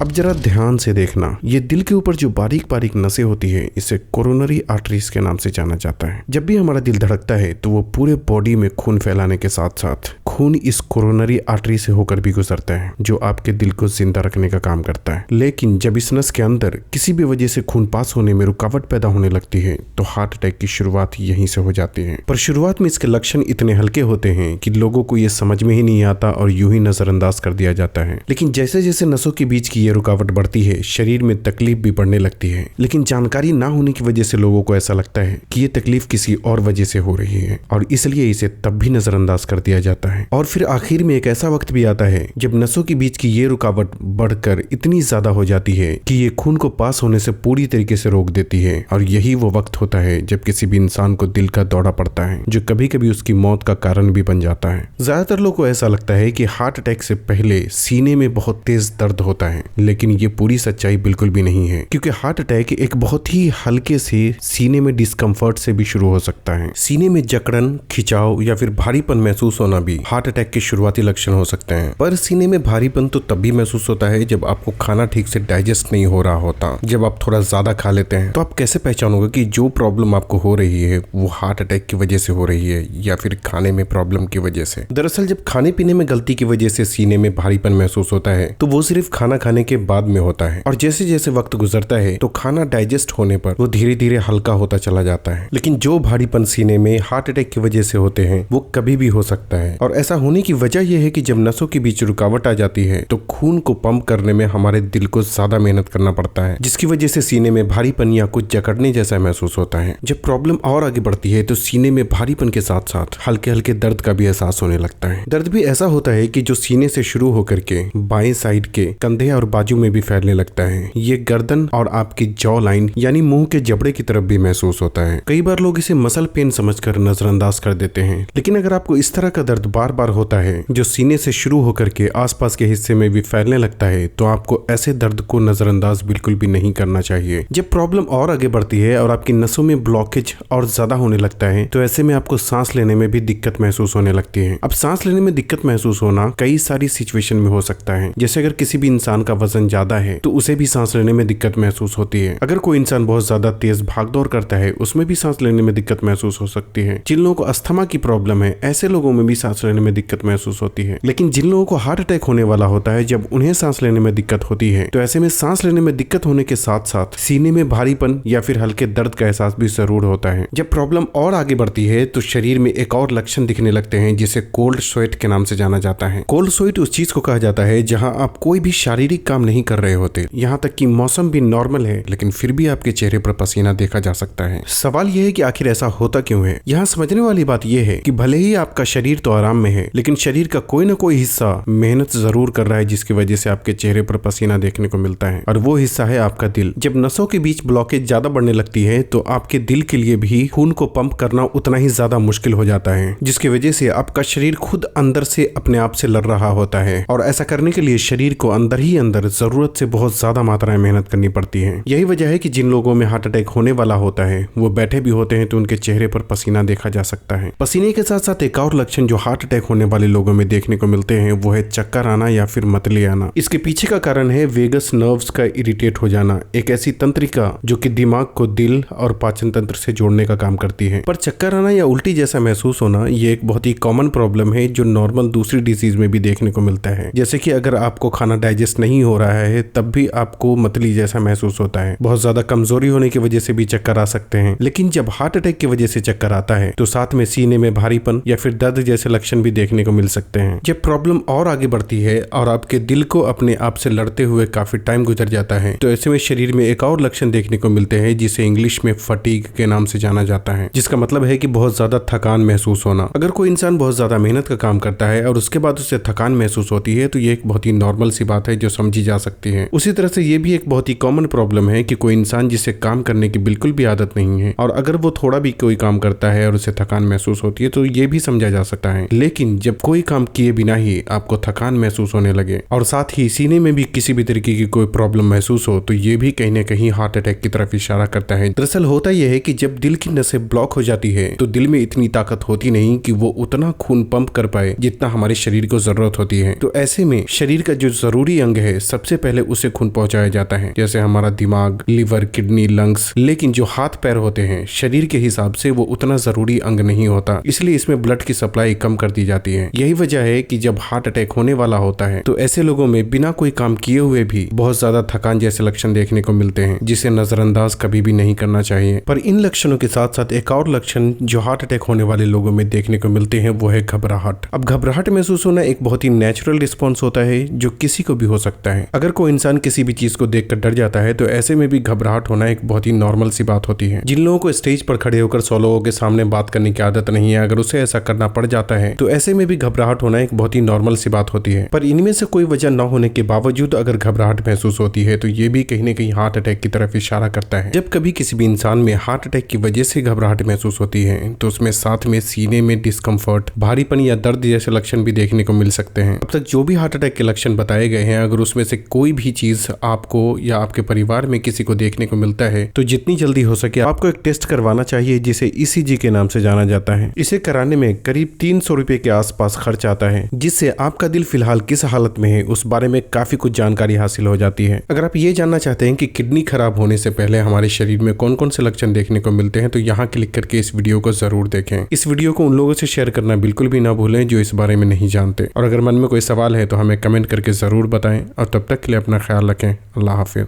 अब जरा ध्यान से देखना, ये दिल के ऊपर जो बारीक बारीक नसें होती है इसे कोरोनरी आर्टरीज के नाम से जाना जाता है। जब भी हमारा दिल धड़कता है तो वो पूरे बॉडी में खून फैलाने के साथ साथ खून इस कोरोनरी आर्टरी से होकर भी गुजरता है जो आपके दिल को जिंदा रखने का काम करता है। लेकिन जब इस नस के अंदर किसी भी वजह से खून पास होने में रुकावट पैदा होने लगती है तो हार्ट अटैक की शुरुआत यहीं से हो जाती है। पर शुरुआत में इसके लक्षण इतने हल्के होते हैं कि लोगों को ये समझ में ही नहीं आता और यूं ही नजरअंदाज कर दिया जाता है। लेकिन जैसे जैसे नसों के बीच की रुकावट बढ़ती है शरीर में तकलीफ भी बढ़ने लगती है। लेकिन जानकारी ना होने की वजह से लोगों को ऐसा लगता है कि ये तकलीफ किसी और वजह से हो रही है और इसलिए इसे तब भी नजरअंदाज कर दिया जाता है। और फिर आखिर में एक ऐसा वक्त भी आता है जब नसों के बीच की ये रुकावट बढ़कर इतनी ज्यादा हो जाती है कि ये खून को पास होने से पूरी तरीके से रोक देती है। और यही वो वक्त होता है जब किसी भी इंसान को दिल का दौरा पड़ता है जो कभी कभी उसकी मौत का कारण भी बन जाता है। ज्यादातर लोगों को ऐसा लगता है कि हार्ट अटैक से पहले सीने में बहुत तेज दर्द होता है, लेकिन ये पूरी सच्चाई बिल्कुल भी नहीं है क्योंकि हार्ट अटैक एक बहुत ही हल्के से सीने में डिस्कम्फर्ट से भी शुरू हो सकता है। सीने में जकड़न, खिंचाव या फिर भारीपन महसूस होना भी हार्ट अटैक के शुरुआती लक्षण हो सकते हैं। पर सीने में भारीपन तो तब भी महसूस होता है जब आपको खाना ठीक से डाइजेस्ट नहीं हो रहा होता। जब आप थोड़ा ज्यादा खा लेते हैं तो आप कैसे पहचानोगे कि जो प्रॉब्लम आपको हो रही है वो हार्ट अटैक की वजह से हो रही है या फिर खाने में प्रॉब्लम की वजह से। दरअसल जब खाने पीने में गलती की वजह से सीने में भारीपन महसूस होता है तो वो सिर्फ खाना खाने के बाद में होता है और जैसे जैसे वक्त गुजरता है तो खाना डाइजेस्ट होने पर वो धीरे धीरे हल्का होता चला जाता है। लेकिन जो भारीपन सीने में हार्ट अटैक की वजह से होते हैं वो कभी भी हो सकता है और ऐसा होने की वजह यह है कि जब नसों के बीच रुकावट आ जाती है तो खून को पंप करने में हमारे दिल को ज्यादा मेहनत करना पड़ता है जिसकी वजह से सीने में भारीपन या कुछ जकड़ने जैसा महसूस होता है। जब प्रॉब्लम और आगे बढ़ती है तो सीने में भारीपन के साथ साथ हल्के हल्के दर्द का भी एहसास होने लगता है। दर्द भी ऐसा होता है कि जो सीने से शुरू होकर के बाएं साइड के कंधे और बाजू में भी फैलने लगता है। ये गर्दन और आपकी जॉ लाइन यानी मुंह के जबड़े की तरफ भी महसूस होता है। कई बार लोग इसे मसल पेन समझकर नजरअंदाज कर देते हैं, लेकिन अगर आपको इस तरह का दर्द बार बार होता है जो सीने से शुरू होकर के आसपास के हिस्से में भी फैलने लगता है तो आपको ऐसे दर्द को नजरअंदाज बिल्कुल भी नहीं करना चाहिए। जब प्रॉब्लम और आगे बढ़ती है और आपकी नसों में ब्लॉकेज और ज्यादा होने लगता है तो ऐसे में आपको सांस लेने में भी दिक्कत महसूस होने लगती है। अब सांस लेने में दिक्कत महसूस होना कई सारी सिचुएशन में हो सकता है। जैसे अगर किसी भी इंसान का वजन ज्यादा है तो उसे भी सांस लेने में दिक्कत महसूस होती है। अगर कोई इंसान बहुत ज्यादा तेज भागदौड़ करता है उसमें भी सांस लेने में दिक्कत महसूस हो सकती है। जिन लोगों को अस्थमा की प्रॉब्लम है ऐसे लोगों में भी सांस लेने में दिक्कत महसूस होती है। लेकिन जिन लोगों को हार्ट अटैक होने वाला होता है जब उन्हें सांस लेने में दिक्कत होती है तो ऐसे में सांस लेने में दिक्कत होने के साथ साथ सीने में भारीपन या फिर हल्के दर्द का एहसास भी जरूर होता है। जब प्रॉब्लम और आगे बढ़ती है तो शरीर में एक और लक्षण दिखने लगते हैं जिसे कोल्ड स्वेट के नाम से जाना जाता है। कोल्ड स्वेट उस चीज को कहा जाता है जहां आप कोई भी शारीरिक काम नहीं कर रहे होते, यहाँ तक कि मौसम भी नॉर्मल है लेकिन फिर भी आपके चेहरे पर पसीना देखा जा सकता है। सवाल यह है कि आखिर ऐसा होता क्यों है। यहाँ समझने वाली बात यह है कि भले ही आपका शरीर तो आराम में है लेकिन शरीर का कोई ना कोई हिस्सा मेहनत जरूर कर रहा है जिसकी वजह से आपके चेहरे पर पसीना देखने को मिलता है और वो हिस्सा है आपका दिल। जब नसों के बीच ब्लॉकेज ज्यादा बढ़ने लगती है तो आपके दिल के लिए भी खून को पंप करना उतना ही ज्यादा मुश्किल हो जाता है जिसकी वजह से आपका शरीर खुद अंदर से अपने आप से लड़ रहा होता है और ऐसा करने के लिए शरीर को अंदर ही अंदर जरूरत से बहुत ज्यादा मात्रा में मेहनत करनी पड़ती है। यही वजह है कि जिन लोगों में हार्ट अटैक होने वाला होता है वो बैठे भी होते हैं तो उनके चेहरे पर पसीना देखा जा सकता है। पसीने के साथ साथ एक और लक्षण जो हार्ट अटैक होने वाले लोगों में देखने को मिलते हैं वो है चक्कर आना या फिर मतली आना। इसके पीछे का कारण है वेगस नर्व्स का इरिटेट हो जाना, एक ऐसी तंत्रिका जो कि दिमाग को दिल और पाचन तंत्र से जोड़ने का काम करती है। पर चक्कर आना या उल्टी जैसा महसूस होना ये एक बहुत ही कॉमन प्रॉब्लम है जो नॉर्मल दूसरी डिजीज में भी देखने को मिलता है। जैसे कि अगर आपको खाना डाइजेस्ट नहीं हो रहा है तब भी आपको मतली जैसा महसूस होता है। बहुत ज्यादा कमजोरी होने की वजह से भी चक्कर आ सकते हैं। लेकिन जब हार्ट अटैक की वजह से चक्कर आता है तो साथ में सीने में भारीपन या फिर दर्द जैसे लक्षण भी देखने को मिल सकते हैं। जब प्रॉब्लम और आगे बढ़ती है और आपके दिल को अपने आप से लड़ते हुए काफी टाइम गुजर जाता है तो ऐसे में शरीर में एक और लक्षण देखने को मिलते हैं जिसे इंग्लिश में फटीग के नाम से जाना जाता है, जिसका मतलब है कि बहुत ज्यादा थकान महसूस होना। अगर कोई इंसान बहुत ज्यादा मेहनत का काम करता है और उसके बाद उसे थकान महसूस होती है तो ये एक बहुत ही नॉर्मल सी बात है जो समझी जा सकती है। उसी तरह से ये भी एक बहुत ही कॉमन प्रॉब्लम है कि कोई इंसान जिसे काम करने की बिल्कुल भी आदत नहीं है और अगर वो थोड़ा भी कोई काम करता है और उसे थकान महसूस होती है तो ये भी समझा जा सकता है। लेकिन जब कोई काम किए बिना ही आपको थकान महसूस होने लगे और साथ ही सीने में भी किसी भी तरीके की कोई प्रॉब्लम महसूस हो तो ये भी कहीं ना कहीं हार्ट अटैक की तरफ इशारा करता है। दरअसल होता यह है कि जब दिल की नसें ब्लॉक हो जाती है तो दिल में इतनी ताकत होती नहीं कि वो उतना खून पंप कर पाए जितना हमारे शरीर को जरूरत होती है। तो ऐसे में शरीर का जो जरूरी अंग है सबसे पहले उसे खून पहुंचाया जाता है, जैसे हमारा दिमाग, लिवर, किडनी, लंग्स। लेकिन जो हाथ पैर होते हैं शरीर के हिसाब से वो उतना जरूरी अंग नहीं होता, इसलिए इसमें ब्लड की सप्लाई कम कर दी जाती है। यही वजह है कि जब हार्ट अटैक होने वाला होता है तो ऐसे लोगों में बिना कोई काम किए हुए भी बहुत ज्यादा थकान जैसे लक्षण देखने को मिलते हैं, जिसे नजरअंदाज कभी भी नहीं करना चाहिए। पर इन लक्षणों के साथ साथ एक और लक्षण जो हार्ट अटैक होने वाले लोगों में देखने को मिलते हैं वो है घबराहट। अब घबराहट महसूस होना एक बहुत ही नेचुरल रिस्पॉन्स होता है जो किसी को भी हो सकता है। अगर कोई इंसान किसी भी चीज को देखकर डर जाता है तो ऐसे में भी घबराहट होना एक बहुत ही नॉर्मल सी बात होती है। जिन लोगों को स्टेज पर खड़े होकर 100 लोगों के सामने बात करने की आदत नहीं है, अगर उसे ऐसा करना पड़ जाता है तो ऐसे में भी घबराहट होना एक बहुत ही नॉर्मल सी बात होती है। पर इनमें से कोई वजह न होने के बावजूद अगर घबराहट महसूस होती है तो ये भी कहीं न कहीं हार्ट अटैक की तरफ इशारा करता है। जब कभी किसी भी इंसान में हार्ट अटैक की वजह से घबराहट महसूस होती है तो उसमें साथ में सीने में डिस्कम्फर्ट, भारीपन या दर्द जैसे लक्षण भी देखने को मिल सकते हैं। अब तक जो भी हार्ट अटैक के लक्षण बताए गए हैं, अगर उसमें से कोई भी चीज आपको या आपके परिवार में किसी को देखने को मिलता है तो जितनी जल्दी हो सके आपको एक टेस्ट करवाना चाहिए, जिसे ECG के नाम से जाना जाता है। इसे कराने में करीब 300 रुपए के आसपास खर्च आता है, जिससे आपका दिल फिलहाल किस हालत में है उस बारे में काफी कुछ जानकारी हासिल हो जाती है। अगर आप ये जानना चाहते हैं कि किडनी खराब होने से पहले हमारे शरीर में कौन कौन से लक्षण देखने को मिलते हैं तो यहाँ क्लिक करके इस वीडियो को जरूर देखें। इस वीडियो को उन लोगों से शेयर करना बिल्कुल भी ना भूलें जो इस बारे में नहीं जानते। और अगर मन में कोई सवाल है तो हमें कमेंट करके जरूर बताएं। और तब तक के लिए अपना ख्याल रखें। अल्लाह हाफिज।